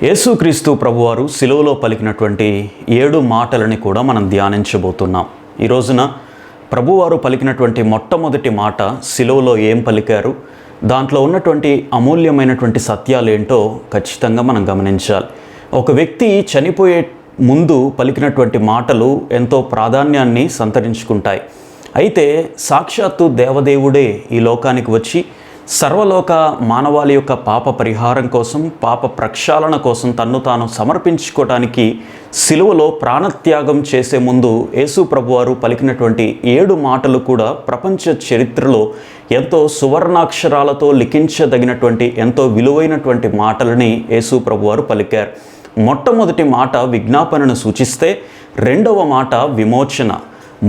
యేసుక్రీస్తు ప్రభువారు సిలువలో పలికినటువంటి 7 మాటలని కూడా మనం ధ్యానించబోతున్నాం. ఈ రోజున ప్రభువారు పలికినటువంటి మొట్టమొదటి మాట సిలువలో ఏం పలికారు, దాంట్లో ఉన్నటువంటి అమూల్యమైనటువంటి సత్యాలు ఏంటో ఖచ్చితంగా మనం గమనించాలి. ఒక వ్యక్తి చనిపోయే ముందు పలికినటువంటి మాటలు ఎంతో ప్రాధాన్యాన్ని సంతరించుకుంటాయి. అయితే సాక్షాత్తు దేవదేవుడే ఈ లోకానికి వచ్చి సర్వలోక మానవాళి యొక్క పాప పరిహారం కోసం, పాప ప్రక్షాళన కోసం తన్ను తాను సమర్పించుకోవడానికి సిలువలో ప్రాణత్యాగం చేసే ముందు యేసు ప్రభువారు పలికినటువంటి 7 మాటలు కూడా ప్రపంచ చరిత్రలో ఎంతో సువర్ణాక్షరాలతో లిఖించదగినటువంటి ఎంతో విలువైనటువంటి మాటలని యేసు ప్రభువారు పలికారు. మొట్టమొదటి మాట విజ్ఞాపనను సూచిస్తే, రెండవ మాట విమోచన,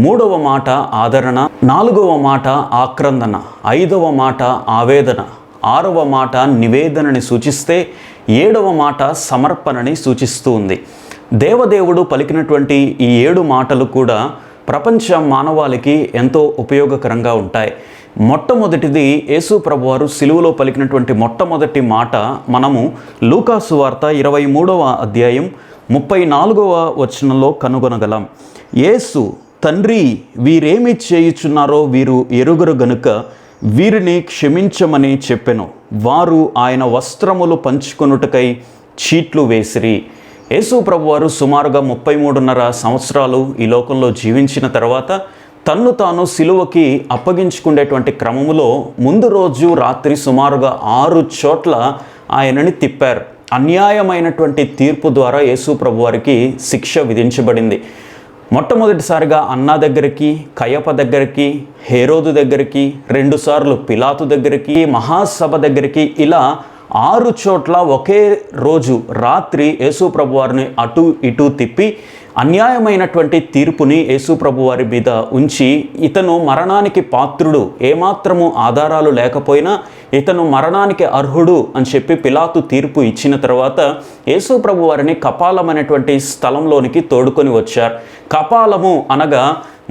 మూడవ మాట ఆదరణ, నాలుగవ మాట ఆక్రందన, ఐదవ మాట ఆవేదన, ఆరవ మాట నివేదనని సూచిస్తే, ఏడవ మాట సమర్పణని సూచిస్తూ ఉంది. దేవదేవుడు పలికినటువంటి ఈ 7 మాటలు కూడా ప్రపంచ మానవాళికి ఎంతో ఉపయోగకరంగా ఉంటాయి. మొట్టమొదటిది యేసు ప్రభువారు సిలువలో పలికినటువంటి మొట్టమొదటి మాట మనము లూకాసు వార్త 23వ అధ్యాయం 34వ వచనంలో కనుగొనగలం. యేసు, తండ్రి, వీరేమి చేయుచున్నారో వీరు ఎరుగరు గనుక వీరిని క్షమించమని చెప్పెను. వారు ఆయన వస్త్రములు పంచుకొనుటకై చీట్లు వేసిరి. యేసు ప్రభువారు సుమారుగా 33.5 సంవత్సరాలు ఈ లోకంలో జీవించిన తర్వాత తన్ను తాను సిలువకి అప్పగించుకునేటువంటి క్రమములో ముందు రోజు రాత్రి సుమారుగా 6 చోట్ల ఆయనని తిప్పారు. అన్యాయమైనటువంటి తీర్పు ద్వారా యేసు ప్రభువారికి శిక్ష విధించబడింది. మొట్టమొదటిసారిగా అన్నా దగ్గరికి, కయప దగ్గరికి, హేరోదు దగ్గరికి, 2 సార్లు పిలాతు దగ్గరికి, మహాసభ దగ్గరికి, ఇలా 6 చోట్ల ఒకే రోజు రాత్రి యేసు ప్రభువారిని అటు ఇటు తిప్పి అన్యాయమైనటువంటి తీర్పుని యేసు ప్రభువారి మీద ఉంచి, ఇతను మరణానికి పాత్రుడు, ఏమాత్రము ఆధారాలు లేకపోయినా ఇతను మరణానికి అర్హుడు అని చెప్పి పిలాతు తీర్పు ఇచ్చిన తర్వాత యేసు ప్రభువారిని కపాలమైనటువంటి స్థలంలోనికి తోడుకొని వచ్చారు. కపాలము అనగా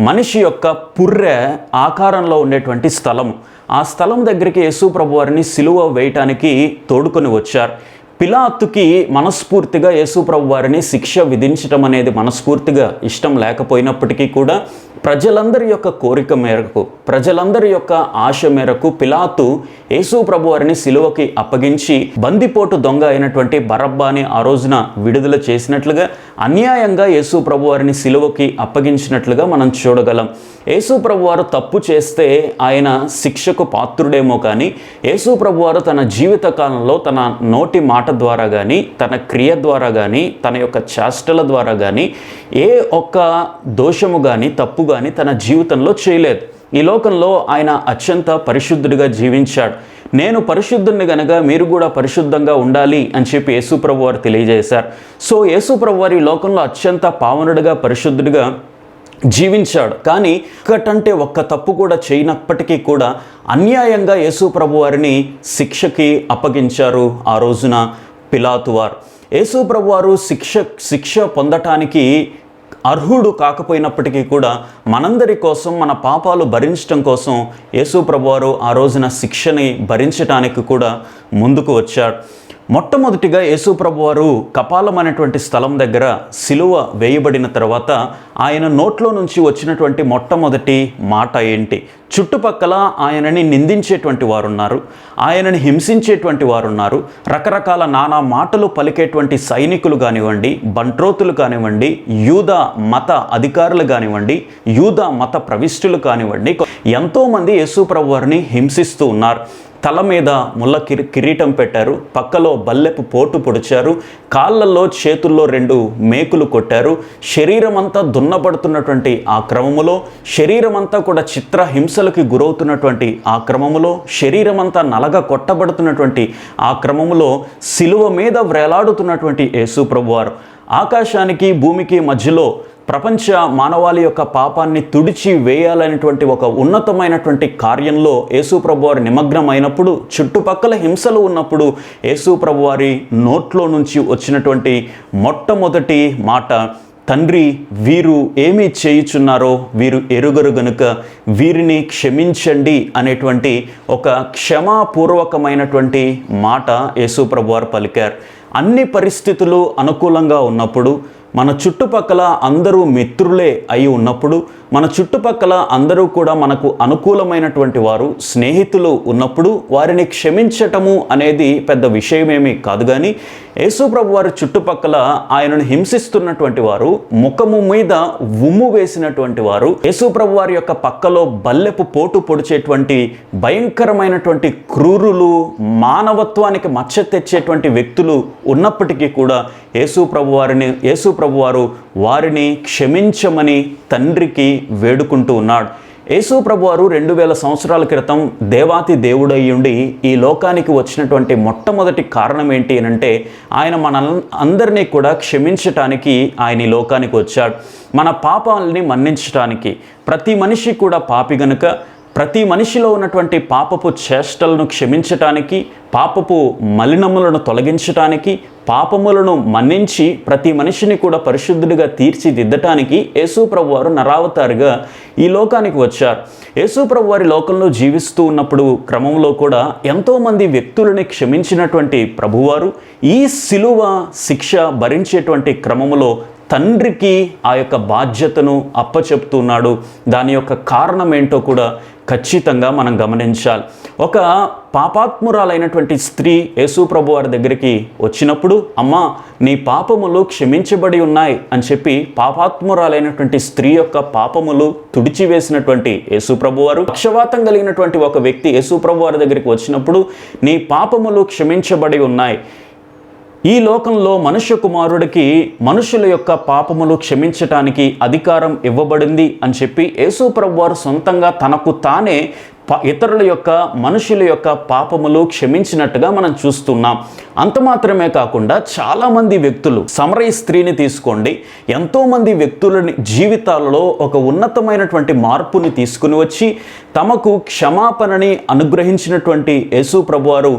మనిషి యొక్క పుర్రె ఆకారంలో ఉండేటువంటి స్థలం. ఆ స్థలం దగ్గరికి యేసు ప్రభువారిని సిలువ వేయటానికి తోడుకొని వచ్చారు. పిలాతుకి మనస్ఫూర్తిగా యేసు ప్రభువారిని శిక్ష విధించడం అనేది మనస్ఫూర్తిగా ఇష్టం లేకపోయినప్పటికీ కూడా ప్రజలందరి యొక్క కోరిక మేరకు, ప్రజలందరి యొక్క ఆశ మేరకు పిలాతు యేసు ప్రభువారిని సిలువకి అప్పగించి బందిపోటు దొంగ అయినటువంటి బరబ్బాని ఆ రోజున విడుదల చేసినట్లుగా అన్యాయంగా యేసు ప్రభువారిని సిలువకి అప్పగించినట్లుగా మనం చూడగలం. యేసు ప్రభువారు తప్పు చేస్తే ఆయన శిక్షకు పాత్రుడేమో కానీ యేసు ప్రభువారు తన జీవిత కాలంలో తన నోటి మాట ద్వారా కానీ, తన క్రియ ద్వారా కానీ, తన యొక్క చేష్టల ద్వారా కానీ ఏ ఒక్క దోషము కానీ, తప్పు కానీ తన జీవితంలో చేయలేదు. ఈ లోకంలో ఆయన అత్యంత పరిశుద్ధుడిగా జీవించాడు. నేను పరిశుద్ధుడిని గనక మీరు కూడా పరిశుద్ధంగా ఉండాలి అని చెప్పి యేసు ప్రభువారు తెలియజేశారు. సో యేసు ప్రభువారు ఈ లోకంలో అత్యంత పావనుడిగా, పరిశుద్ధుడిగా జీవించాడు. కానీ ఒక్కటంటే ఒక్క తప్పు కూడా చేయనప్పటికీ కూడా అన్యాయంగా యేసు ప్రభువారిని శిక్షకి అప్పగించారు ఆ రోజున పిలాతు వారు. యేసు ప్రభువారు శిక్ష పొందటానికి అర్హుడు కాకపోయినప్పటికీ కూడా మనందరి కోసం, మన పాపాలు భరించడం కోసం యేసు ప్రభువారు ఆ రోజున శిక్షని భరించడానికి కూడా ముందుకు వచ్చాడు. మొట్టమొదటిగా యేసు ప్రభువారు కపాలం అనేటువంటి స్థలం దగ్గర సిలువ వేయబడిన తర్వాత ఆయన నోట్లో నుంచి వచ్చినటువంటి మొట్టమొదటి మాట ఏంటి? చుట్టుపక్కల ఆయనని నిందించేటువంటి వారున్నారు, ఆయనని హింసించేటువంటి వారున్నారు, రకరకాల నానా మాటలు పలికేటువంటి సైనికులు కానివ్వండి, బంట్రోతులు కానివ్వండి, యూదా మత అధికారులు కానివ్వండి, యూదా మత ప్రవిష్టులు కానివ్వండి, ఎంతోమంది యేసు ప్రభువారిని హింసిస్తూ ఉన్నారు. తల మీద ముళ్ళ కిరీటం పెట్టారు, పక్కలో బల్లెపు పోటు పొడిచారు, కాళ్ళల్లో చేతుల్లో 2 మేకులు కొట్టారు. శరీరం అంతా దున్నబడుతున్నటువంటి ఆ క్రమములో, శరీరం అంతా కూడా చిత్రహింసలకి గురవుతున్నటువంటి ఆ క్రమములో, శరీరం అంతా నలగ కొట్టబడుతున్నటువంటి ఆ క్రమములో సిలువ మీద వ్రేలాడుతున్నటువంటి యేసు ప్రభువారు ఆకాశానికి భూమికి మధ్యలో ప్రపంచ మానవాళి యొక్క పాపాన్ని తుడిచి వేయాలనేటువంటి ఒక ఉన్నతమైనటువంటి కార్యంలో యేసు ప్రభువారు నిమగ్నమైనప్పుడు, చుట్టుపక్కల హింసలు ఉన్నప్పుడు యేసు ప్రభువారి నోట్లో నుంచి వచ్చినటువంటి మొట్టమొదటి మాట, తండ్రి, వీరు ఏమి చేయుచున్నారో వీరు ఎరుగరు గనుక వీరిని క్షమించండి అనేటువంటి ఒక క్షమాపూర్వకమైనటువంటి మాట యేసు ప్రభువారు పలికారు. అన్ని పరిస్థితులు అనుకూలంగా ఉన్నప్పుడు, మన చుట్టుపక్కల అందరూ మిత్రులే అయి ఉన్నప్పుడు, మన చుట్టుపక్కల అందరూ కూడా మనకు అనుకూలమైనటువంటి వారు, స్నేహితులు ఉన్నప్పుడు వారిని క్షమించటము అనేది పెద్ద విషయమేమీ కాదు. కానీ యేసు ప్రభు వారి చుట్టుపక్కల ఆయనను హింసిస్తున్నటువంటి వారు, ముఖము మీద ఉమ్ము వేసినటువంటి వారు, యేసు ప్రభు వారి యొక్క పక్కలో బల్లెపు పోటు పొడిచేటువంటి భయంకరమైనటువంటి క్రూరులు, మానవత్వానికి మచ్చ తెచ్చేటువంటి వ్యక్తులు ఉన్నప్పటికీ కూడా యేసు ప్రభు వారు వారిని క్షమించమని తండ్రికి వేడుకుంటూ ఉన్నాడు. యేసు ప్రభు వారు 2000 సంవత్సరాల క్రితం దేవాతి దేవుడయ్యుండి ఈ లోకానికి వచ్చినటువంటి మొట్టమొదటి కారణం ఏంటి అనంటే, ఆయన మన అందరినీ కూడా క్షమించటానికి ఆయన ఈ లోకానికి వచ్చాడు. మన పాపాలని మన్నించటానికి. ప్రతి మనిషి కూడా పాపి గనుక ప్రతి మనిషిలో ఉన్నటువంటి పాపపు చేష్టలను క్షమించటానికి, పాపపు మలినములను తొలగించటానికి, పాపములను మన్నించి ప్రతి మనిషిని కూడా పరిశుద్ధుడిగా తీర్చిదిద్దటానికి యేసు ప్రభు వారు నరావతారిగా ఈ లోకానికి వచ్చారు. యేసు ప్రభు వారి లోకంలో జీవిస్తూ ఉన్నప్పుడు క్రమంలో కూడా ఎంతోమంది వ్యక్తులని క్షమించినటువంటి ప్రభువారు ఈ శిలువ శిక్ష భరించేటువంటి క్రమంలో తండ్రికి ఆ యొక్క బాధ్యతను అప్పచెప్తున్నాడు. దాని యొక్క కారణం ఏంటో కూడా ఖచ్చితంగా మనం గమనించాలి. ఒక పాపాత్మురాలైనటువంటి స్త్రీ యేసు ప్రభు వారి దగ్గరికి వచ్చినప్పుడు, అమ్మా నీ పాపములు క్షమించబడి ఉన్నాయి అని చెప్పి పాపాత్మురాలైనటువంటి స్త్రీ యొక్క పాపములు తుడిచివేసినటువంటి యేసు ప్రభు వారు, పక్షవాతం కలిగినటువంటి ఒక వ్యక్తి యేసు ప్రభు వారి దగ్గరికి వచ్చినప్పుడు, నీ పాపములు క్షమించబడి ఉన్నాయి. ఈ లోకంలో మనుష్య కుమారుడికి మనుషుల యొక్క పాపములు క్షమించటానికి అధికారం ఇవ్వబడింది అని చెప్పి యేసు ప్రభు వారు సొంతంగా తనకు తానే ఇతరుల యొక్క మనుషుల యొక్క పాపములు క్షమించినట్టుగా మనం చూస్తున్నాం. అంత మాత్రమే కాకుండా చాలామంది వ్యక్తులు, సమరయ స్త్రీని తీసుకోండి, ఎంతోమంది వ్యక్తులని జీవితాలలో ఒక ఉన్నతమైనటువంటి మార్పుని తీసుకుని వచ్చి తమకు క్షమాపణని అనుగ్రహించినటువంటి యేసు ప్రభువారు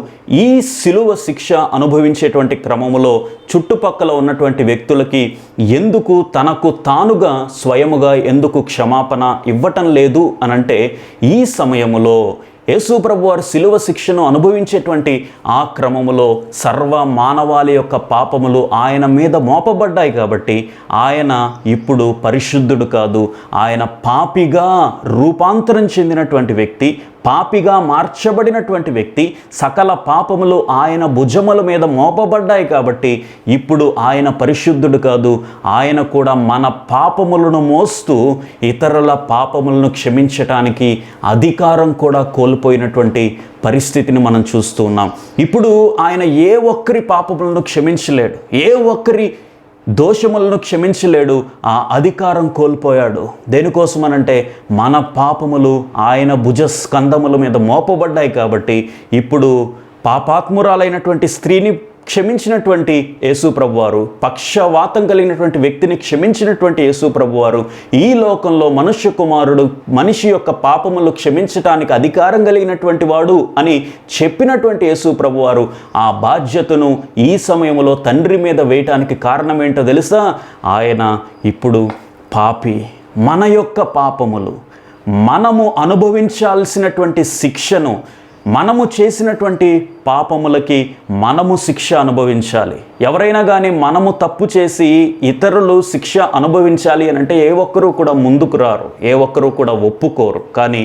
ఈ శిలువ శిక్ష అనుభవించేటువంటి క్రమంలో చుట్టుపక్కల ఉన్నటువంటి వ్యక్తులకి ఎందుకు తనకు తానుగా స్వయముగా ఎందుకు క్షమాపణ ఇవ్వటం లేదు అనంటే, ఈ సమయములో యేసు ప్రభువారు శిలువ శిక్షను అనుభవించేటువంటి ఆ క్రమములో సర్వ మానవాళి యొక్క పాపములు ఆయన మీద మోపబడ్డాయి కాబట్టి ఆయన ఇప్పుడు పరిశుద్ధుడు కాదు, ఆయన పాపిగా రూపాంతరం చెందినటువంటి వ్యక్తి, పాపిగా మార్చబడినటువంటి వ్యక్తి. సకల పాపములు ఆయన భుజముల మీద మోపబడ్డాయి కాబట్టి ఇప్పుడు ఆయన పరిశుద్ధుడు కాదు, ఆయన కూడా మన పాపములను మోస్తూ ఇతరుల పాపములను క్షమించటానికి అధికారం కూడా కోల్పోయినటువంటి పరిస్థితిని మనం చూస్తూ ఉన్నాం. ఇప్పుడు ఆయన ఏ ఒక్కరి పాపములను క్షమించలేడు, ఏ ఒక్కరి దోషములను క్షమించలేడు, ఆ అధికారం కోల్పోయాడు. దేనికోసమనంటే మన పాపములు ఆయన భుజస్కంధముల మీద మోపబడ్డాయి కాబట్టి ఇప్పుడు పాపాత్మురాలైనటువంటి స్త్రీని క్షమించినటువంటి యేసు ప్రభువారు, పక్షవాతం కలిగినటువంటి వ్యక్తిని క్షమించినటువంటి యేసు ప్రభువారు, ఈ లోకంలో మనుష్య కుమారుడు మనిషి యొక్క పాపములు క్షమించటానికి అధికారం కలిగినటువంటి వాడు అని చెప్పినటువంటి యేసు ప్రభువారు ఆ బాధ్యతను ఈ సమయంలో తండ్రి మీద వేయటానికి కారణం ఏంటో తెలుసా? ఆయన ఇప్పుడు పాపి, మన యొక్క పాపములు, మనము అనుభవించాల్సినటువంటి శిక్షను, మనము చేసినటువంటి పాపములకి మనము శిక్ష అనుభవించాలి. ఎవరైనా కానీ మనము తప్పు చేసి ఇతరులు శిక్ష అనుభవించాలి అని అంటే ఏ ఒక్కరూ కూడా ముందుకు రారు, ఏ ఒక్కరూ కూడా ఒప్పుకోరు. కానీ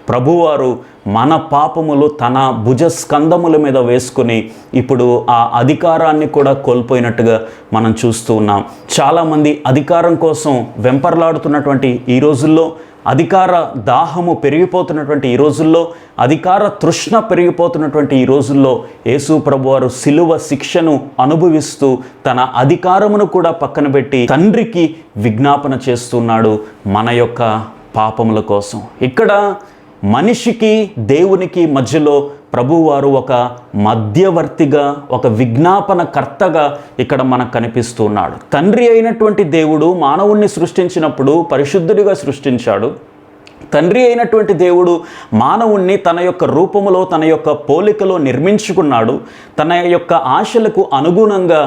ప్రభువారు మన పాపములు తన భుజస్కంధముల మీద వేసుకుని ఇప్పుడు ఆ అధికారాన్ని కూడా కోల్పోయినట్టుగా మనం చూస్తూ ఉన్నాం. చాలామంది అధికారం కోసం వెంపర్లాడుతున్నటువంటి ఈ రోజుల్లో, అధికార దాహము పెరిగిపోతున్నటువంటి ఈ రోజుల్లో, అధికార తృష్ణ పెరిగిపోతున్నటువంటి ఈ రోజుల్లో యేసు ప్రభువారు శిలువ శిక్షను అనుభవిస్తూ తన అధికారమును కూడా పక్కన పెట్టి తండ్రికి విజ్ఞాపన చేస్తున్నాడు మన యొక్క పాపముల కోసం. ఇక్కడ మనిషికి దేవునికి మధ్యలో ప్రభువారు ఒక మధ్యవర్తిగా, ఒక విజ్ఞాపనకర్తగా ఇక్కడ మనకు కనిపిస్తున్నాడు. తండ్రి అయినటువంటి దేవుడు మానవుణ్ణి సృష్టించినప్పుడు పరిశుద్ధుడిగా సృష్టించాడు. తండ్రి అయినటువంటి దేవుడు మానవుణ్ణి తన యొక్క రూపములో, తన యొక్క పోలికలో నిర్మించుకున్నాడు. తన యొక్క ఆశలకు అనుగుణంగా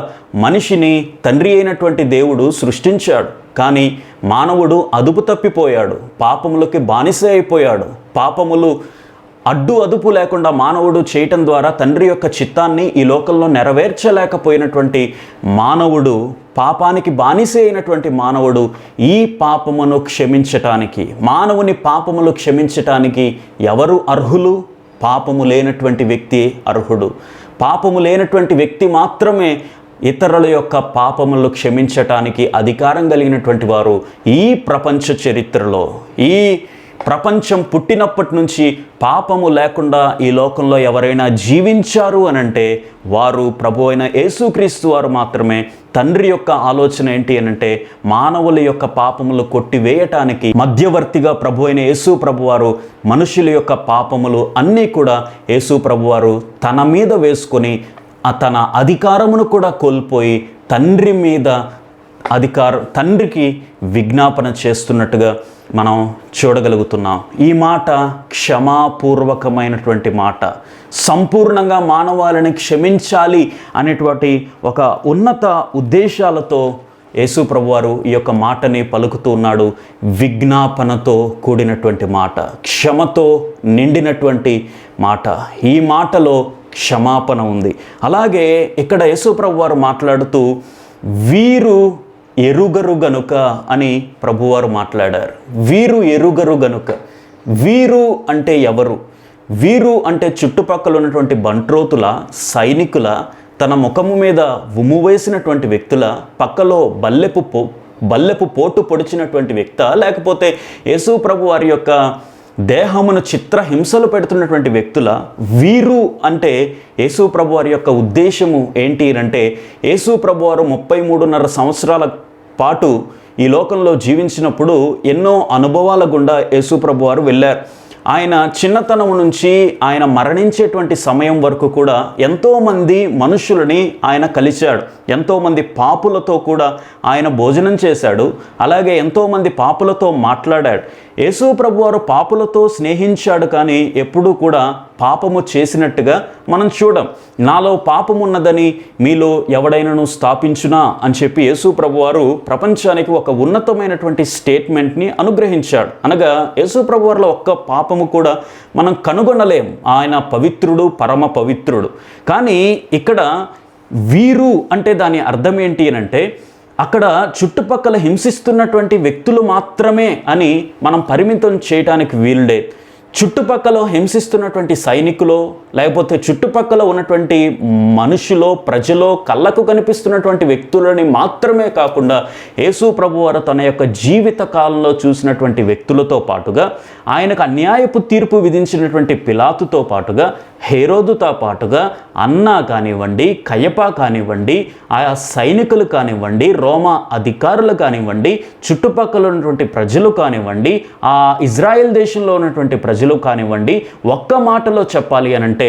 మనిషిని తండ్రి అయినటువంటి దేవుడు సృష్టించాడు. కానీ మానవుడు అదుపు తప్పిపోయాడు, పాపములకి బానిస అయిపోయాడు. పాపములు అడ్డు అదుపు లేకుండా మానవుడు చేయటం ద్వారా తండ్రి యొక్క చిత్తాన్ని ఈ లోకంలో నెరవేర్చలేకపోయినటువంటి మానవుడు, పాపానికి బానిసే అయినటువంటి మానవుడు ఈ పాపమును క్షమించటానికి, మానవుని పాపములు క్షమించటానికి ఎవరు అర్హులు? పాపము లేనటువంటి వ్యక్తి అర్హుడు. పాపము లేనటువంటి వ్యక్తి మాత్రమే ఇతరుల యొక్క పాపములు క్షమించటానికి అధికారం కలిగినటువంటి వారు. ఈ ప్రపంచ చరిత్రలో, ఈ ప్రపంచం పుట్టినప్పటి నుంచి పాపము లేకుండా ఈ లోకంలో ఎవరైనా జీవించారు అనంటే వారు ప్రభు అయిన యేసుక్రీస్తు వారు మాత్రమే. తండ్రి యొక్క ఆలోచన ఏంటి అనంటే మానవుల యొక్క పాపములు కొట్టివేయటానికి మధ్యవర్తిగా ప్రభు అయిన యేసు ప్రభువారు మనుషుల యొక్క పాపములు అన్నీ కూడా యేసు ప్రభువారు తన మీద వేసుకొని తన అధికారమును కూడా కోల్పోయి తండ్రికి విజ్ఞాపన చేస్తున్నట్టుగా మనం చూడగలుగుతున్నాం. ఈ మాట క్షమాపూర్వకమైనటువంటి మాట. సంపూర్ణంగా మానవాళిని క్షమించాలి అనేటువంటి ఒక ఉన్నత ఉద్దేశాలతో యేసు ప్రభువారు ఈ యొక్క మాటని పలుకుతూ ఉన్నాడు. విజ్ఞాపనతో కూడినటువంటి మాట, క్షమతో నిండినటువంటి మాట. ఈ మాటలో క్షమాపణ ఉంది. అలాగే ఇక్కడ యేసు ప్రభువారు మాట్లాడుతూ వీరు ఎరుగరు గనుక అని ప్రభువారు మాట్లాడారు. వీరు ఎరుగరు గనుక. వీరు అంటే ఎవరు? వీరు అంటే చుట్టుపక్కల ఉన్నటువంటి బంట్రోతుల, సైనికుల, తన ముఖము మీద ఉమ్ము వేసినటువంటి వ్యక్తుల, పక్కలో బల్లెపు పోటు పొడిచినటువంటి వ్యక్త, లేకపోతే యేసు ప్రభు వారి యొక్క దేహమును చిత్రహింసలు పెడుతున్నటువంటి వ్యక్తుల? వీరు అంటే యేసు ప్రభు వారి యొక్క ఉద్దేశము ఏంటి అంటే యేసు ప్రభు వారు 33.5 సంవత్సరాల పాటు ఈ లోకంలో జీవించినప్పుడు ఎన్నో అనుభవాల గుండా యేసు ప్రభు వారు వెళ్ళారు. ఆయన చిన్నతనం నుంచి ఆయన మరణించేటువంటి సమయం వరకు కూడా ఎంతోమంది మనుషులని ఆయన కలిశాడు. ఎంతోమంది పాపులతో కూడా ఆయన భోజనం చేశాడు. అలాగే ఎంతోమంది పాపులతో మాట్లాడాడు. యేసు ప్రభువారు పాపులతో స్నేహించాడు, కానీ ఎప్పుడూ కూడా పాపము చేసినట్టుగా మనం చూడం. నాలో పాపమున్నదని మీలో ఎవడైనాను స్థాపించునా అని చెప్పి యేసు ప్రభువారు ప్రపంచానికి ఒక ఉన్నతమైనటువంటి స్టేట్మెంట్ని అనుగ్రహించాడు. అనగా యేసు ప్రభువారిలో ఒక్క పాపము కూడా మనం కనుగొనలేం. ఆయన పవిత్రుడు, పరమ పవిత్రుడు. కానీ ఇక్కడ వీరు అంటే దాని అర్థం ఏంటి అంటే అక్కడ చుట్టుపక్కల హింసిస్తున్నటువంటి వ్యక్తులు మాత్రమే అని మనం పరిమితం చేయడానికి వీలుడే. చుట్టుపక్కల హింసిస్తున్నటువంటి సైనికులు, లేకపోతే చుట్టుపక్కల ఉన్నటువంటి మనుషులో, ప్రజలో, కళ్ళకు కనిపిస్తున్నటువంటి వ్యక్తులని మాత్రమే కాకుండా యేసు ప్రభువారు తన యొక్క జీవిత కాలంలో చూసినటువంటి వ్యక్తులతో పాటుగా, ఆయనకు అన్యాయపు తీర్పు విధించినటువంటి పిలాతుతో పాటుగా, హేరోదుతో పాటుగా అన్నా కానివ్వండి, కయపా కానివ్వండి, ఆయా సైనికులు కానివ్వండి, రోమా అధికారులు కానివ్వండి, చుట్టుపక్కల ఉన్నటువంటి ప్రజలు కానివ్వండి, ఆ ఇజ్రాయెల్ దేశంలో ఉన్నటువంటి ప్రజలు కానివ్వండి, ఒక్క మాటలో చెప్పాలి అనంటే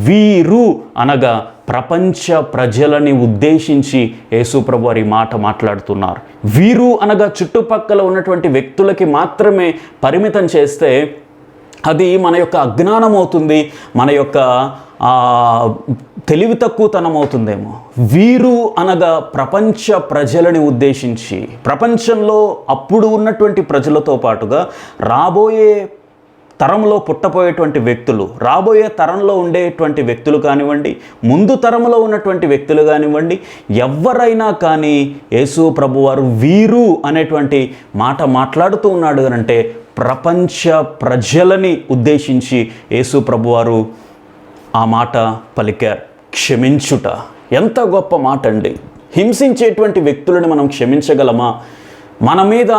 వీరు అనగా ప్రపంచ ప్రజలని ఉద్దేశించి యేసు ప్రభువు వారి మాట మాట్లాడుతున్నారు. వీరు అనగా చుట్టుపక్కల ఉన్నటువంటి వ్యక్తులకి మాత్రమే పరిమితం చేస్తే అది మన యొక్క అజ్ఞానం అవుతుంది, మన యొక్క తెలివి తక్కువతనం అవుతుందేమో. వీరు అనగా ప్రపంచ ప్రజలని ఉద్దేశించి, ప్రపంచంలో అప్పుడు ఉన్నటువంటి ప్రజలతో పాటుగా రాబోయే తరంలో పుట్టపోయేటువంటి వ్యక్తులు, రాబోయే తరంలో ఉండేటువంటి వ్యక్తులు కానివ్వండి, ముందు తరంలో ఉన్నటువంటి వ్యక్తులు కానివ్వండి, ఎవరైనా కానీ యేసు ప్రభువారు వీరు అనేటువంటి మాట మాట్లాడుతూ ఉన్నాడు అంటే ప్రపంచ ప్రజలని ఉద్దేశించి యేసు ప్రభువారు ఆ మాట పలికారు. క్షమించుట ఎంత గొప్ప మాట అండి. హింసించేటువంటి వ్యక్తులను మనం క్షమించగలమా? మన మీద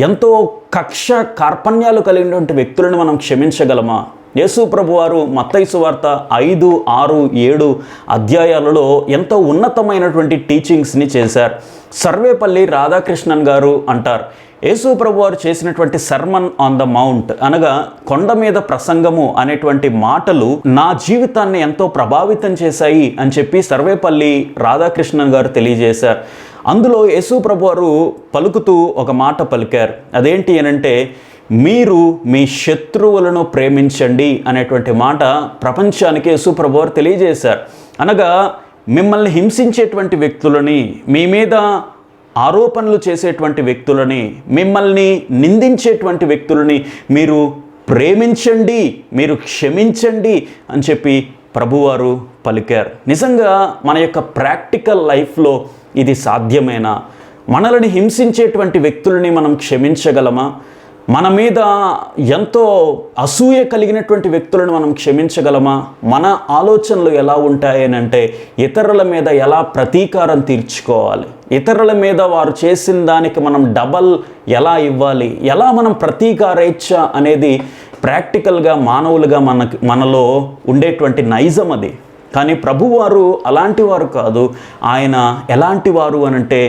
ఎంతో కక్ష కార్పణ్యాలు కలిగినటువంటి వ్యక్తులను మనం క్షమించగలమా? యేసు ప్రభువారు మత్తయి సువార్త 5, 6, 7 అధ్యాయాలలో ఎంతో ఉన్నతమైనటువంటి టీచింగ్స్ని చేశారు. సర్వేపల్లి రాధాకృష్ణన్ గారు అంటారు, యేసు ప్రభువారు చేసినటువంటి సర్మన్ ఆన్ ద మౌంట్ అనగా కొండ మీద ప్రసంగము అనేటువంటి మాటలు నా జీవితాన్ని ఎంతో ప్రభావితం చేశాయి అని చెప్పి సర్వేపల్లి రాధాకృష్ణన్ గారు తెలియజేశారు. అందులో యేసు ప్రభువారు పలుకుతూ ఒక మాట పలికారు. అదేంటి అనంటే మీరు మీ శత్రువులను ప్రేమించండి అనేటువంటి మాట ప్రపంచానికి యేసు ప్రభువారు తెలియజేశారు. అనగా మిమ్మల్ని హింసించేటువంటి వ్యక్తులని, మీ మీద ఆరోపణలు చేసేటువంటి వ్యక్తులని, మిమ్మల్ని నిందించేటువంటి వ్యక్తులని మీరు ప్రేమించండి, మీరు క్షమించండి అని చెప్పి ప్రభువారు పలికారు. నిజంగా మన యొక్క ప్రాక్టికల్ లైఫ్లో ఇది సాధ్యమేనా? మనల్ని హింసించేటువంటి వ్యక్తులని మనం క్షమించగలమా? మన మీద ఎంతో అసూయ కలిగినటువంటి వ్యక్తులను మనం క్షమించగలమా? మన ఆలోచనలు ఎలా ఉంటాయనంటే ఇతరుల మీద ఎలా ప్రతీకారం తీర్చుకోవాలి, ఇతరుల మీద వారు చేసిన దానికి మనం డబల్ ఎలా ఇవ్వాలి, ఎలా మనం ప్రతీకారేచ్ఛ అనేది ప్రాక్టికల్గా మానవులుగా మనలో ఉండేటువంటి నైజం అది. కానీ ప్రభువారు అలాంటి వారు కాదు. ఆయన ఎలాంటి వారు అనంటే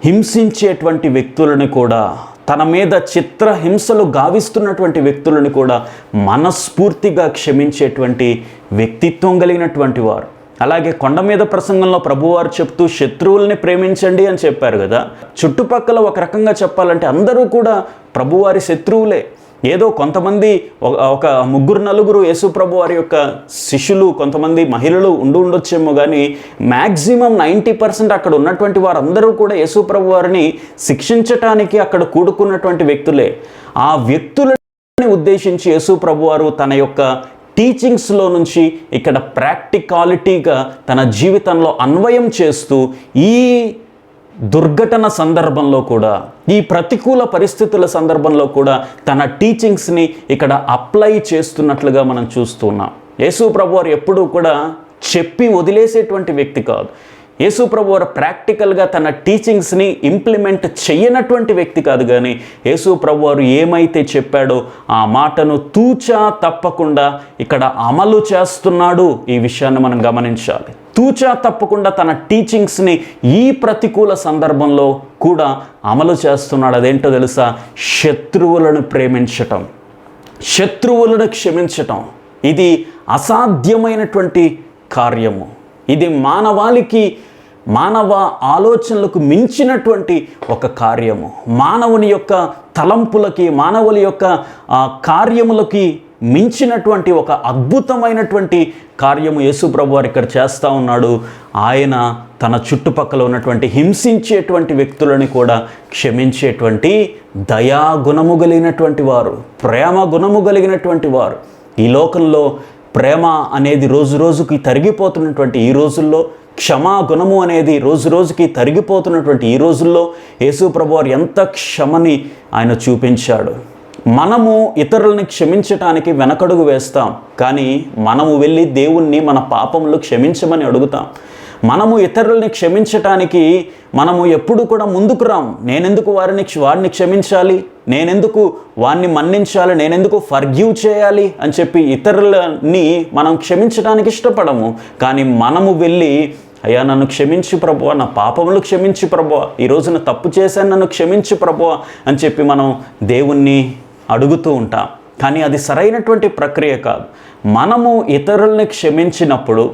హింసించేటువంటి వ్యక్తులను కూడా, తన మీద చిత్రహింసలు గావిస్తున్నటువంటి వ్యక్తులను కూడా మనస్ఫూర్తిగా క్షమించేటువంటి వ్యక్తిత్వం కలిగినటువంటి వారు. అలాగే కొండ మీద ప్రసంగంలో ప్రభువారు చెప్తూ శత్రువుల్ని ప్రేమించండి అని చెప్పారు కదా. చుట్టుపక్కల ఒక రకంగా చెప్పాలంటే అందరూ కూడా ప్రభువారి శత్రువులే. ఏదో కొంతమంది ఒక 3-4 యేసు ప్రభు వారి యొక్క శిష్యులు, కొంతమంది మహిళలు ఉండొచ్చేమో, కానీ మ్యాక్సిమం 90% అక్కడ ఉన్నటువంటి వారందరూ కూడా యేసు ప్రభు వారిని శిక్షించటానికి అక్కడ కూడుకున్నటువంటి వ్యక్తులే. ఆ వ్యక్తులని ఉద్దేశించి యేసు ప్రభు వారు తన యొక్క టీచింగ్స్లో నుంచి ఇక్కడ ప్రాక్టికాలిటీగా తన జీవితంలో అన్వయం చేస్తూ ఈ దుర్ఘటన సందర్భంలో కూడా, ఈ ప్రతికూల పరిస్థితుల సందర్భంలో కూడా తన టీచింగ్స్ని ఇక్కడ అప్లై చేస్తున్నట్లుగా మనం చూస్తున్నాం. యేసు ప్రభువారు ఎప్పుడూ కూడా చెప్పి వదిలేసేటువంటి వ్యక్తి కాదు. యేసు ప్రభువారు ప్రాక్టికల్గా తన టీచింగ్స్ని ఇంప్లిమెంట్ చేయనటువంటి వ్యక్తి కాదు. కానీ యేసు ప్రభువారు ఏమైతే చెప్పాడో ఆ మాటను తూచా తప్పకుండా ఇక్కడ అమలు చేస్తున్నాడు. ఈ విషయాన్ని మనం గమనించాలి. తూచా తప్పకుండా తన టీచింగ్స్ని ఈ ప్రతికూల సందర్భంలో కూడా అమలు చేస్తున్నాడు. అదేంటో తెలుసా? శత్రువులను ప్రేమించటం, శత్రువులను క్షమించటం. ఇది అసాధ్యమైనటువంటి కార్యము. ఇది మానవ ఆలోచనలకు మించినటువంటి ఒక కార్యము. మానవుని యొక్క తలంపులకి, మానవుల యొక్క కార్యములకి మించినటువంటి ఒక అద్భుతమైనటువంటి కార్యము యేసు ప్రభు వారు ఇక్కడ చేస్తూ ఉన్నాడు. ఆయన తన చుట్టుపక్కల ఉన్నటువంటి హింసించేటువంటి వ్యక్తులని కూడా క్షమించేటువంటి దయాగుణము కలిగినటువంటి వారు, ప్రేమ గుణము కలిగినటువంటి వారు. ఈ లోకంలో ప్రేమ అనేది రోజు రోజుకి తరిగిపోతున్నటువంటి ఈ రోజుల్లో, క్షమా గుణము అనేది రోజు రోజుకి తరిగిపోతున్నటువంటి ఈ రోజుల్లో యేసు ప్రభు వారు ఎంత క్షమని ఆయన చూపించాడు. మనము ఇతరులని క్షమించటానికి వెనకడుగు వేస్తాం, కానీ మనము వెళ్ళి దేవుణ్ణి మన పాపములు క్షమించమని అడుగుతాం. మనము ఇతరులని క్షమించటానికి మనము ఎప్పుడు కూడా ముందుకు రాం. నేనెందుకు వారిని క్షమించాలి, నేనెందుకు వారిని మన్నించాలి, నేనెందుకు ఫర్గివ్ చేయాలి అని చెప్పి ఇతరులని మనం క్షమించడానికి ఇష్టపడము. కానీ మనము వెళ్ళి, అయ్యా నన్ను క్షమించు ప్రభువా, నా పాపములు క్షమించు ప్రభువా, ఈ రోజున తప్పు చేశాను, నన్ను క్షమించు ప్రభువా అని చెప్పి మనం దేవుణ్ణి అడుగుతూ ఉంటాం. కానీ అది సరైనటువంటి ప్రక్రియ కాదు. మనము ఇతరుల్ని క్షమించినప్పుడు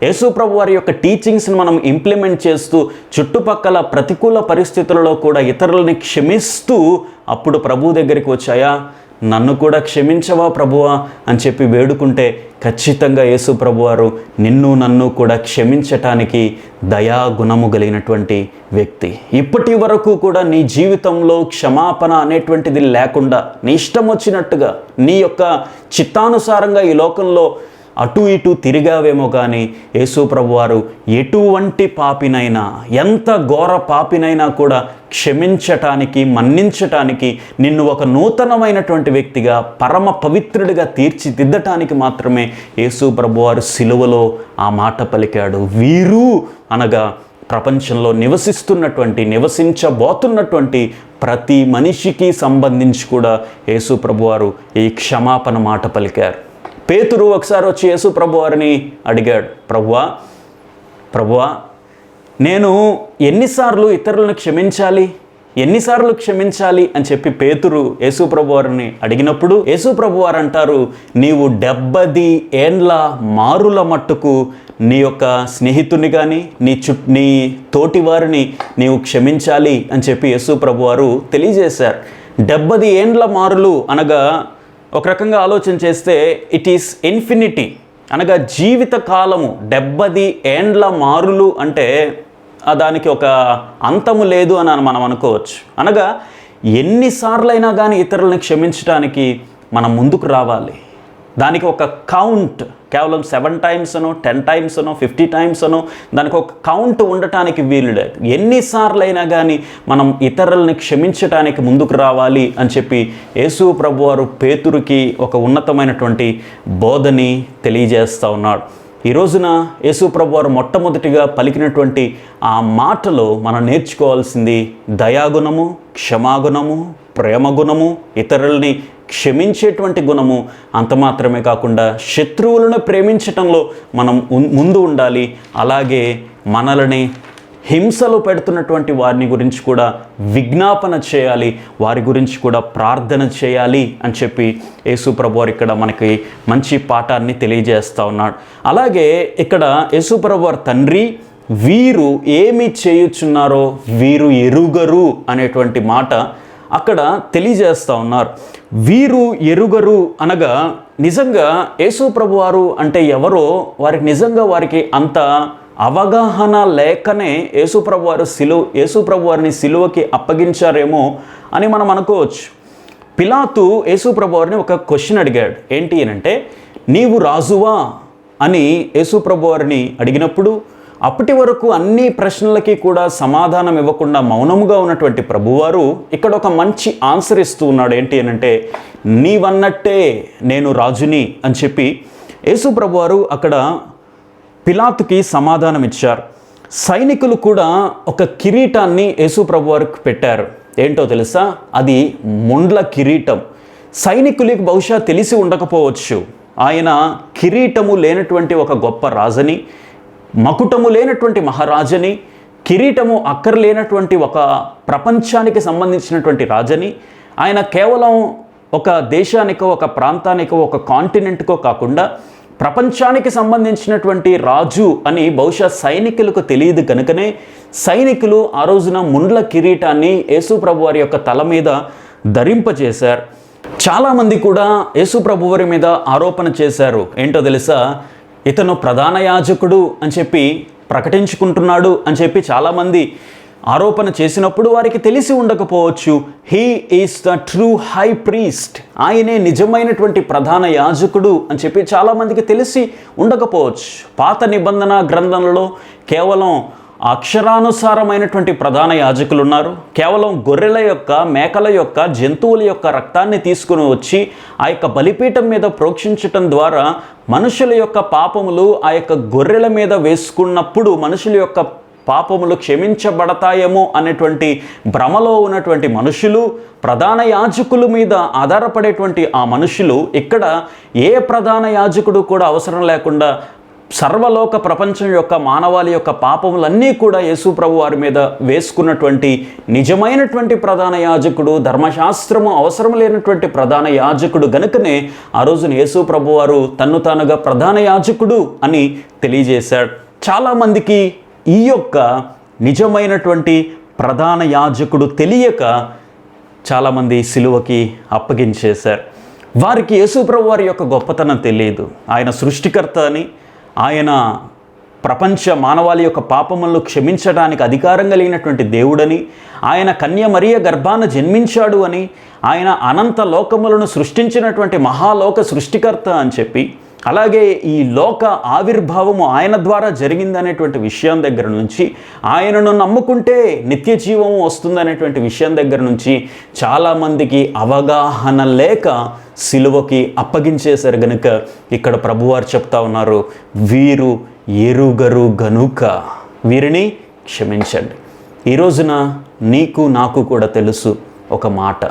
యేసు ప్రభు వారి యొక్క టీచింగ్స్ని మనం ఇంప్లిమెంట్ చేస్తూ చుట్టుపక్కల ప్రతికూల పరిస్థితులలో కూడా ఇతరులని క్షమిస్తూ అప్పుడు ప్రభు దగ్గరికి వచ్చాయా, నన్ను కూడా క్షమించవా ప్రభువా అని చెప్పి వేడుకుంటే ఖచ్చితంగా యేసు ప్రభువారు నిన్ను నన్ను కూడా క్షమించటానికి దయాగుణము కలిగినటువంటి వ్యక్తి. ఇప్పటి వరకు కూడా నీ జీవితంలో క్షమాపణ అనేటువంటిది లేకుండా నీ ఇష్టం వచ్చినట్టుగా నీ యొక్క చిత్తానుసారంగా ఈ లోకంలో అటు ఇటు తిరిగావేమో, కానీ యేసు ప్రభువారు ఎటువంటి పాపినైనా, ఎంత ఘోర పాపినైనా కూడా క్షమించటానికి, మన్నించటానికి, నిన్ను ఒక నూతనమైనటువంటి వ్యక్తిగా, పరమ పవిత్రుడిగా తీర్చిదిద్దటానికి మాత్రమే యేసు ప్రభువారు సిలువలో ఆ మాట పలికాడు. వీరు అనగా ప్రపంచంలో నివసించబోతున్నటువంటి ప్రతి మనిషికి సంబంధించి కూడా యేసు ప్రభువారు ఈ క్షమాపణ మాట పలికారు. పేతురు ఒకసారి వచ్చి యేసు ప్రభువారిని అడిగాడు, ప్రభువా నేను ఎన్నిసార్లు ఇతరులను క్షమించాలి అని చెప్పి పేతురు యేసు ప్రభువారిని అడిగినప్పుడు యేసు ప్రభువారు అంటారు, నీవు 70 ఏండ్ల మారుల మట్టుకు నీ యొక్క స్నేహితుని కానీ నీ తోటి వారిని నీవు క్షమించాలి అని చెప్పి యేసు ప్రభువారు తెలియజేశారు. 70 ఏండ్ల మారులు అనగా ఒక రకంగా ఆలోచన చేస్తే ఇట్ ఈస్ ఇన్ఫినిటీ, అనగా జీవిత కాలము. 70 ఏండ్ల మారులు అంటే దానికి ఒక అంతము లేదు అని మనం అనుకోవచ్చు. అనగా ఎన్నిసార్లైనా కానీ ఇతరులను క్షమించడానికి మనం ముందుకు రావాలి. దానికి ఒక కౌంట్, కేవలం 7 times అనో 10 times అనో 50 times అనో దానికి ఒక కౌంట్ ఉండటానికి వీలు లేదు. ఎన్నిసార్లు అయినా కానీ మనం ఇతరులని క్షమించటానికి ముందుకు రావాలి అని చెప్పి యేసు ప్రభువారు పేతురుకి ఒక ఉన్నతమైనటువంటి బోధని తెలియజేస్తూ ఉన్నాడు. ఈ రోజున యేసు ప్రభువారు మొట్టమొదటిగా పలికినటువంటి ఆ మాటలో మనం నేర్చుకోవాల్సింది దయాగుణము, క్షమాగుణము, ప్రేమగుణము, ఇతరుల్ని క్షమించేటువంటి గుణము. అంత మాత్రమే కాకుండా శత్రువులను ప్రేమించటంలో మనం ముందు ఉండాలి. అలాగే మనల్ని హింసలు పెడుతున్నటువంటి వారిని గురించి కూడా విజ్ఞాపన చేయాలి, వారి గురించి కూడా ప్రార్థన చేయాలి అని చెప్పి యేసు ప్రభువారు ఇక్కడ మనకి మంచి పాఠాన్ని తెలియజేస్తూ ఉన్నాడు. అలాగే ఇక్కడ యేసు ప్రభువారు తండ్రి వీరు ఏమి చేయుచున్నారో వీరు ఎరుగరు అనేటువంటి మాట అక్కడ తెలియజేస్తూ ఉన్నారు. వీరు ఎరుగరు అనగా నిజంగా యేసు ప్రభువారు అంటే ఎవరో వారికి అంత అవగాహన లేకనే యేసు ప్రభువారిని సిలువకి అప్పగించారేమో అని మనం అనుకోవచ్చు. పిలాతు యేసు ప్రభువారిని ఒక క్వశ్చన్ అడిగాడు. ఏంటి అంటే, నీవు రాజువా అని యేసు ప్రభువారిని అడిగినప్పుడు అప్పటి వరకు అన్ని ప్రశ్నలకి కూడా సమాధానం ఇవ్వకుండా మౌనముగా ఉన్నటువంటి ప్రభువారు ఇక్కడ ఒక మంచి ఆన్సర్ ఇస్తూ ఉన్నాడు. ఏంటి అంటే, నీవన్నట్టే నేను రాజుని అని చెప్పి యేసు ప్రభువారు అక్కడ పిలాతుకి సమాధానం ఇచ్చారు. సైనికులు కూడా ఒక కిరీటాన్ని యేసు ప్రభువారికి పెట్టారు. ఏంటో తెలుసా? అది ముండ్ల కిరీటం. సైనికులకి బహుశా తెలిసి ఉండకపోవచ్చు, ఆయన కిరీటము లేనటువంటి ఒక గొప్ప రాజని, మకుటము లేనటువంటి మహారాజని, కిరీటము అక్కర్లేనటువంటి ఒక ప్రపంచానికి సంబంధించినటువంటి రాజని, ఆయన కేవలం ఒక దేశానికో ఒక ప్రాంతానికో ఒక కాంటినెంట్కో కాకుండా ప్రపంచానికి సంబంధించినటువంటి రాజు అని బహుశా సైనికులకు తెలియదు కనుకనే సైనికులు ఆ రోజున ముండ్ల కిరీటాన్ని యేసు ప్రభువారి యొక్క తల మీద ధరింపజేశారు. చాలామంది కూడా యేసు ప్రభువారి మీద ఆరోపణ చేశారు. ఏంటో తెలుసా? ఇతను ప్రధాన యాజకుడు అని చెప్పి ప్రకటించుకుంటున్నాడు అని చెప్పి చాలామంది ఆరోపణ చేసినప్పుడు వారికి తెలిసి ఉండకపోవచ్చు, he is the true high priest, ఆయనే నిజమైనటువంటి ప్రధాన యాజకుడు అని చెప్పి చాలామందికి తెలిసి ఉండకపోవచ్చు. పాత నిబంధన గ్రంథంలో కేవలం అక్షరానుసారమైనటువంటి ప్రధాన యాజకులు ఉన్నారు. కేవలం గొర్రెల యొక్క, మేకల యొక్క, జంతువుల యొక్క రక్తాన్ని తీసుకుని వచ్చి ఆ యొక్క బలిపీఠం మీద ప్రోక్షించటం ద్వారా మనుషుల యొక్క పాపములు ఆ యొక్క గొర్రెల మీద వేసుకున్నప్పుడు మనుషుల యొక్క పాపములు క్షమించబడతాయేమో అనేటువంటి భ్రమలో ఉన్నటువంటి మనుషులు, ప్రధాన యాజకుల మీద ఆధారపడేటువంటి ఆ మనుషులు ఇక్కడ ఏ ప్రధాన యాజకుడు కూడా అవసరం లేకుండా సర్వలోక ప్రపంచం యొక్క మానవాళి యొక్క పాపములన్నీ కూడా యేసు ప్రభు వారి మీద వేసుకున్నటువంటి నిజమైనటువంటి ప్రధాన యాజకుడు, ధర్మశాస్త్రము అవసరం లేనటువంటి ప్రధాన యాజకుడు గనుకనే ఆ రోజున యేసు ప్రభు వారు తన్ను తానుగా ప్రధాన యాజకుడు అని తెలియజేశాడు. చాలామందికి ఈ యొక్క నిజమైనటువంటి ప్రధాన యాజకుడు తెలియక చాలామంది సిలువకి అప్పగించేశారు. వారికి యేసు ప్రభు వారి యొక్క గొప్పతనం తెలియదు. ఆయన సృష్టికర్త అని, ఆయన ప్రపంచ మానవాళి యొక్క పాపములను క్షమించడానికి అధికారం కలిగినటువంటి దేవుడని, ఆయన కన్య మరియ గర్భాన జన్మించాడు అని, ఆయన అనంత లోకములను సృష్టించినటువంటి మహాలోక సృష్టికర్త అని చెప్పి, అలాగే ఈ లోక ఆవిర్భావము ఆయన ద్వారా జరిగిందనేటువంటి విషయం దగ్గర నుంచి, ఆయనను నమ్ముకుంటే నిత్య జీవము వస్తుందనేటువంటి విషయం దగ్గర నుంచి చాలామందికి అవగాహన లేక సిలువకి అప్పగించేశారు. గనుక ఇక్కడ ప్రభువారు చెప్తా ఉన్నారు, వీరు ఎరుగరు గనుక వీరిని క్షమించండి. ఈ రోజున నీకు నాకు కూడా తెలుసు ఒక మాట,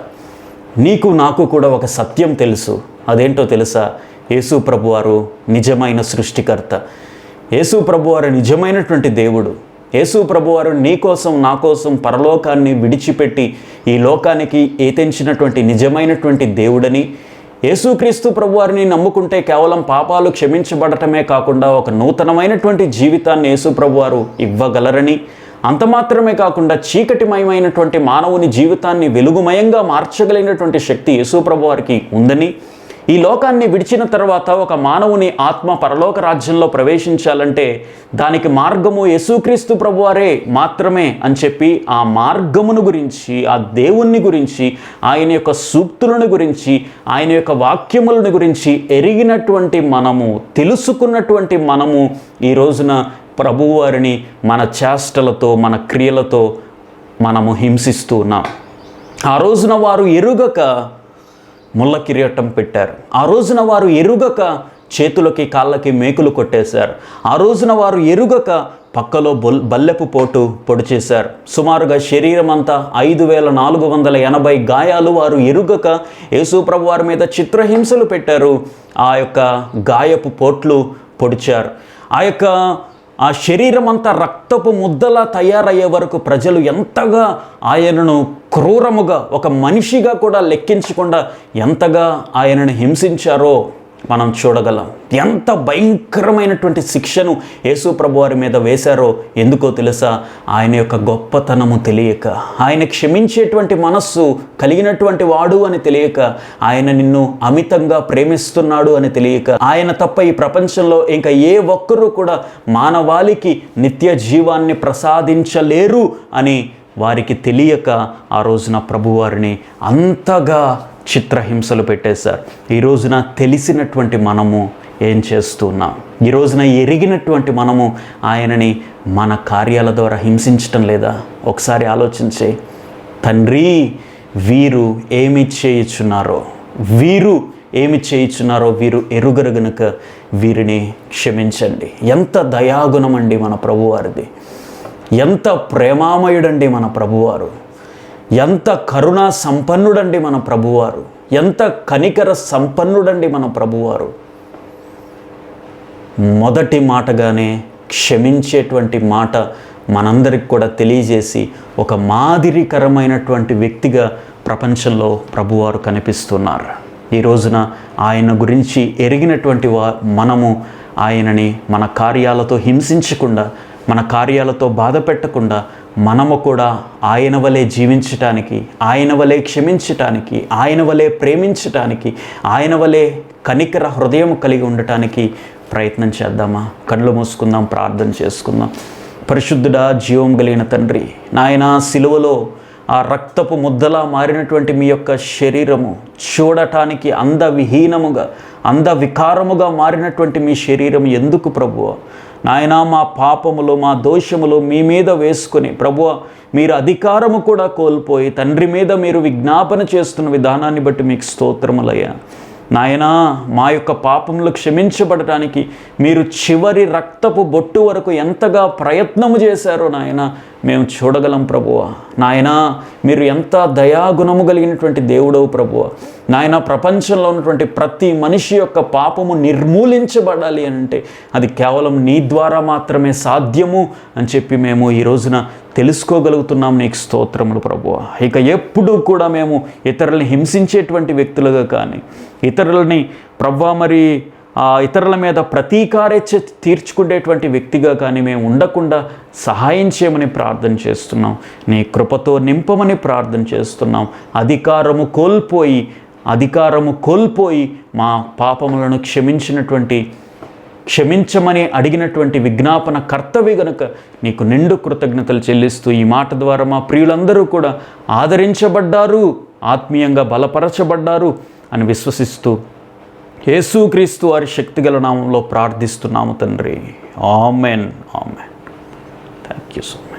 నీకు నాకు కూడా ఒక సత్యం తెలుసు. అదేంటో తెలుసా? యేసు ప్రభువారు నిజమైన సృష్టికర్త, యేసు ప్రభువారు నిజమైనటువంటి దేవుడు. యేసు ప్రభువారు నీ కోసం నా కోసం పరలోకాన్ని విడిచిపెట్టి ఈ లోకానికి ఏతెంచినటువంటి నిజమైనటువంటి దేవుడని, యేసుక్రీస్తు ప్రభువారిని నమ్ముకుంటే కేవలం పాపాలు క్షమించబడటమే కాకుండా ఒక నూతనమైనటువంటి జీవితాన్ని యేసు ప్రభువారు ఇవ్వగలరని, అంత మాత్రమే కాకుండా చీకటిమయమైనటువంటి మానవుని జీవితాన్ని వెలుగుమయంగా మార్చగలిగినటువంటి శక్తి యేసు ప్రభువారికి ఉందని, ఈ లోకాన్ని విడిచిన తర్వాత ఒక మానవుని ఆత్మ పరలోక రాజ్యంలో ప్రవేశించాలంటే దానికి మార్గము యేసుక్రీస్తు ప్రభువారే మాత్రమే అని చెప్పి ఆ మార్గమును గురించి, ఆ దేవుణ్ణి గురించి, ఆయన యొక్క సూక్తులను గురించి, ఆయన యొక్క వాక్యములను గురించి ఎరిగినటువంటి మనము, తెలుసుకున్నటువంటి మనము ఈ రోజున ప్రభువారిని మన చేష్టలతో, మన క్రియలతో మనము హింసిస్తూ ఉన్నాం. ఆ రోజున వారు ఎరుగక ముళ్ళ కిరీటం పెట్టారు. ఆ రోజున వారు ఎరుగక చేతులకి కాళ్ళకి మేకులు కొట్టేశారు. ఆ రోజున వారు ఎరుగక పక్కలో బల్లెపు పోటు పొడి చేశారు. సుమారుగా శరీరం అంతా 5480 గాయాలు వారు ఎరుగక యేసు ప్రభు వారి మీద చిత్రహింసలు పెట్టారు. ఆ యొక్క గాయపు పోట్లు పొడిచారు. ఆ శరీరం అంతా రక్తపు ముద్దలా తయారయ్యే వరకు ప్రజలు ఎంతగా ఆయనను క్రూరముగా, ఒక మనిషిగా కూడా లెక్కించకుండా ఎంతగా ఆయనను హింసించారో మనం చూడగలం. ఎంత భయంకరమైనటువంటి శిక్షను యేసు ప్రభు వారి మీద వేశారో ఎందుకో తెలుసా? ఆయన యొక్క గొప్పతనము తెలియక, ఆయన క్షమించేటువంటి మనస్సు కలిగినటువంటి వాడు అని తెలియక, ఆయన నిన్ను అమితంగా ప్రేమిస్తున్నాడు అని తెలియక, ఆయన తప్ప ఈ ప్రపంచంలో ఇంకా ఏ ఒక్కరూ కూడా మానవాళికి నిత్య జీవాన్ని ప్రసాదించలేరు అని వారికి తెలియక ఆ రోజున ప్రభువారిని అంతగా చిత్రహింసలు పెట్టేశారు. ఈ రోజున తెలిసినటువంటి మనము ఏం చేస్తున్నాం? ఈ రోజున ఎరిగినటువంటి మనము ఆయనని మన కార్యాల ద్వారా హింసించటం లేదా? ఒకసారి ఆలోచించే, తండ్రి వీరు ఏమి చేయుచున్నారో వీరు ఎరుగరు గనుక వీరిని క్షమించండి. ఎంత దయాగుణం అండి మన ప్రభువారిది! ఎంత ప్రేమామయుడండి మన ప్రభువారు! ఎంత కరుణా సంపన్నుడండి మన ప్రభువారు! ఎంత కనికర సంపన్నుడండి మన ప్రభువారు! మొదటి మాటగానే క్షమించేటువంటి మాట మనందరికి కూడా తెలియజేసి ఒక మాదిరికరమైనటువంటి వ్యక్తిగా ప్రపంచంలో ప్రభువారు కనిపిస్తున్నారు. ఈ రోజున ఆయన గురించి ఎరిగినటువంటి మనము ఆయనని మన కార్యాలతో హింసించకుండా, మన కార్యాలతో బాధ పెట్టకుండా మనము కూడా ఆయన వలె జీవించటానికి, ఆయన వలె క్షమించటానికి, ఆయన వలె ప్రేమించటానికి, ఆయన వలె కనికర హృదయం కలిగి ఉండటానికి ప్రయత్నం చేద్దామా? కళ్ళు మూసుకుందాం, ప్రార్థన చేసుకుందాం. పరిశుద్ధుడా, జీవం కలిగిన తండ్రి, నాయనా సిలువలో ఆ రక్తపు ముద్దలా మారినటువంటి మీ యొక్క శరీరము చూడటానికి అందవిహీనముగా, అందవికారముగా మారినటువంటి మీ శరీరం ఎందుకు ప్రభువా? నాయనా మా పాపములు, మా దోషములు మీ మీద వేసుకొని ప్రభువా, మీరు అధికారము కూడా కోల్పోయి తండ్రి మీద మీరు విజ్ఞాపన చేస్తున్న విధానాన్ని బట్టి మీకు స్తోత్రములయ్యా. నాయనా మా యొక్క పాపములు క్షమించబడటానికి మీరు చివరి రక్తపు బొట్టు వరకు ఎంతగా ప్రయత్నము చేశారో నాయన మేము చూడగలం ప్రభువా. నాయనా మీరు ఎంత దయాగుణము కలిగినటువంటి దేవుడవు ప్రభువా. నాయన ప్రపంచంలో ఉన్నటువంటి ప్రతి మనిషి యొక్క పాపము నిర్మూలించబడాలి అంటే అది కేవలం నీ ద్వారా మాత్రమే సాధ్యము అని చెప్పి మేము ఈ రోజున తెలుసుకోగలుగుతున్నాం. నీకు స్తోత్రములు ప్రభువా. ఇక ఎప్పుడూ కూడా మేము ఇతరులని హింసించేటువంటి వ్యక్తులుగా కానీ, ఇతరులని ప్రభువా మరి ఇతరుల మీద ప్రతీకారేచ్ఛ తీర్చుకునేటువంటి వ్యక్తిగా కానీ మేము ఉండకుండా సహాయం చేయమని ప్రార్థన చేస్తున్నాం. నీ కృపతో నింపమని ప్రార్థన చేస్తున్నాం. అధికారము కోల్పోయి మా పాపములను క్షమించమని అడిగినటువంటి విజ్ఞాపన కర్తవ్య గనుక నీకు నిండు కృతజ్ఞతలు చెల్లిస్తూ ఈ మాట ద్వారా మా ప్రియులందరూ కూడా ఆదరించబడ్డారు, ఆత్మీయంగా బలపరచబడ్డారు అని విశ్వసిస్తూ యేసుక్రీస్తు వారి శక్తిగల నామంలో ప్రార్థిస్తున్నాము తండ్రి. Amen. Thank you so much.